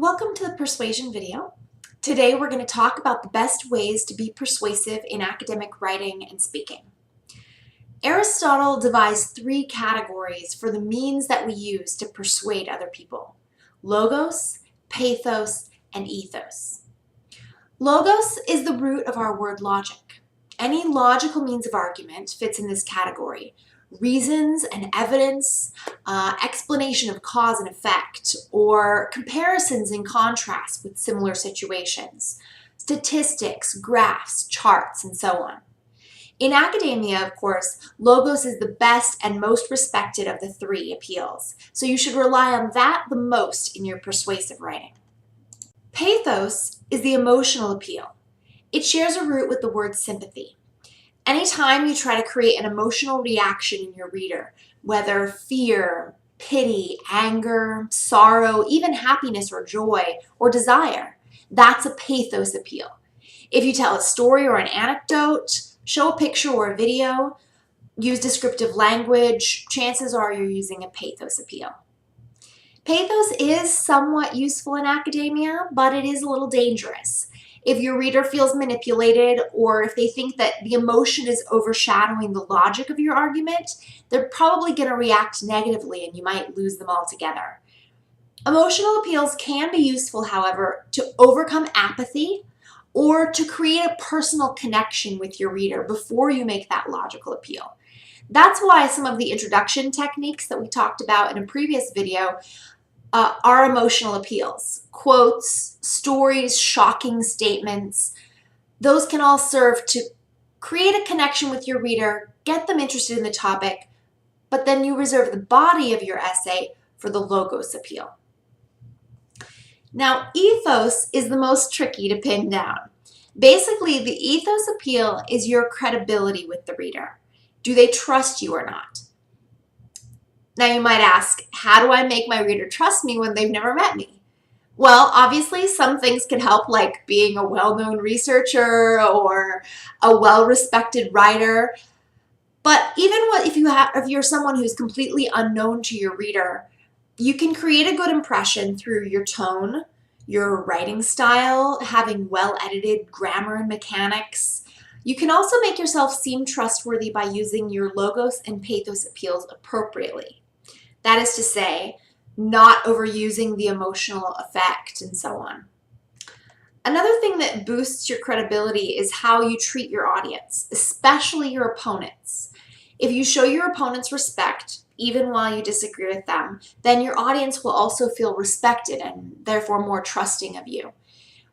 Welcome to the Persuasion video. Today we're going to talk about the best ways to be persuasive in academic writing and speaking. Aristotle devised three categories for the means that we use to persuade other people: logos, pathos, and ethos. Logos is the root of our word logic. Any logical means of argument fits in this category. Reasons and evidence, explanation of cause and effect, or comparisons and contrasts with similar situations, statistics, graphs, charts, and so on. In academia, of course, logos is the best and most respected of the three appeals, so you should rely on that the most in your persuasive writing. Pathos is the emotional appeal. It shares a root with the word sympathy. Anytime you try to create an emotional reaction in your reader, whether fear, pity, anger, sorrow, even happiness or joy or desire, that's a pathos appeal. If you tell a story or an anecdote, show a picture or a video, use descriptive language, chances are you're using a pathos appeal. Pathos is somewhat useful in academia, but it is a little dangerous. If your reader feels manipulated or if they think that the emotion is overshadowing the logic of your argument, they're probably going to react negatively and you might lose them altogether. Emotional appeals can be useful, however, to overcome apathy or to create a personal connection with your reader before you make that logical appeal. That's why some of the introduction techniques that we talked about in a previous video are emotional appeals. Quotes, stories, shocking statements, those can all serve to create a connection with your reader, get them interested in the topic, but then you reserve the body of your essay for the logos appeal. Now, ethos is the most tricky to pin down. Basically, the ethos appeal is your credibility with the reader. Do they trust you or not? Now you might ask, how do I make my reader trust me when they've never met me? Well, obviously some things can help, like being a well-known researcher or a well-respected writer. But even if you're someone who's completely unknown to your reader, you can create a good impression through your tone, your writing style, having well-edited grammar and mechanics. You can also make yourself seem trustworthy by using your logos and pathos appeals appropriately. That is to say, not overusing the emotional effect and so on. Another thing that boosts your credibility is how you treat your audience, especially your opponents. If you show your opponents respect, even while you disagree with them, then your audience will also feel respected and therefore more trusting of you.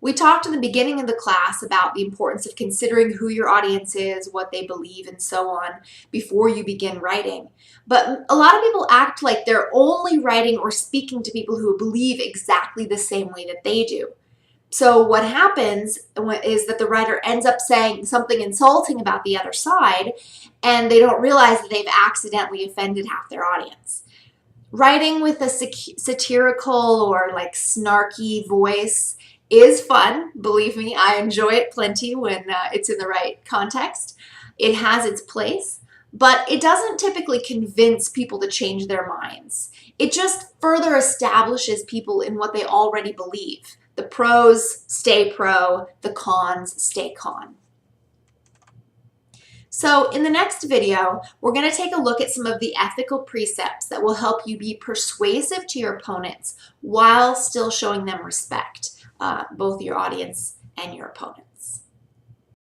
We talked in the beginning of the class about the importance of considering who your audience is, what they believe, and so on before you begin writing. But a lot of people act like they're only writing or speaking to people who believe exactly the same way that they do. So what happens is that the writer ends up saying something insulting about the other side, and they don't realize that they've accidentally offended half their audience. Writing with a satirical or like snarky voice is fun. Believe me, I enjoy it plenty when it's in the right context. It has its place, but it doesn't typically convince people to change their minds. It just further establishes people in what they already believe. The pros stay pro, the cons stay con. So in the next video, we're going to take a look at some of the ethical precepts that will help you be persuasive to your opponents while still showing them respect. Both your audience and your opponents.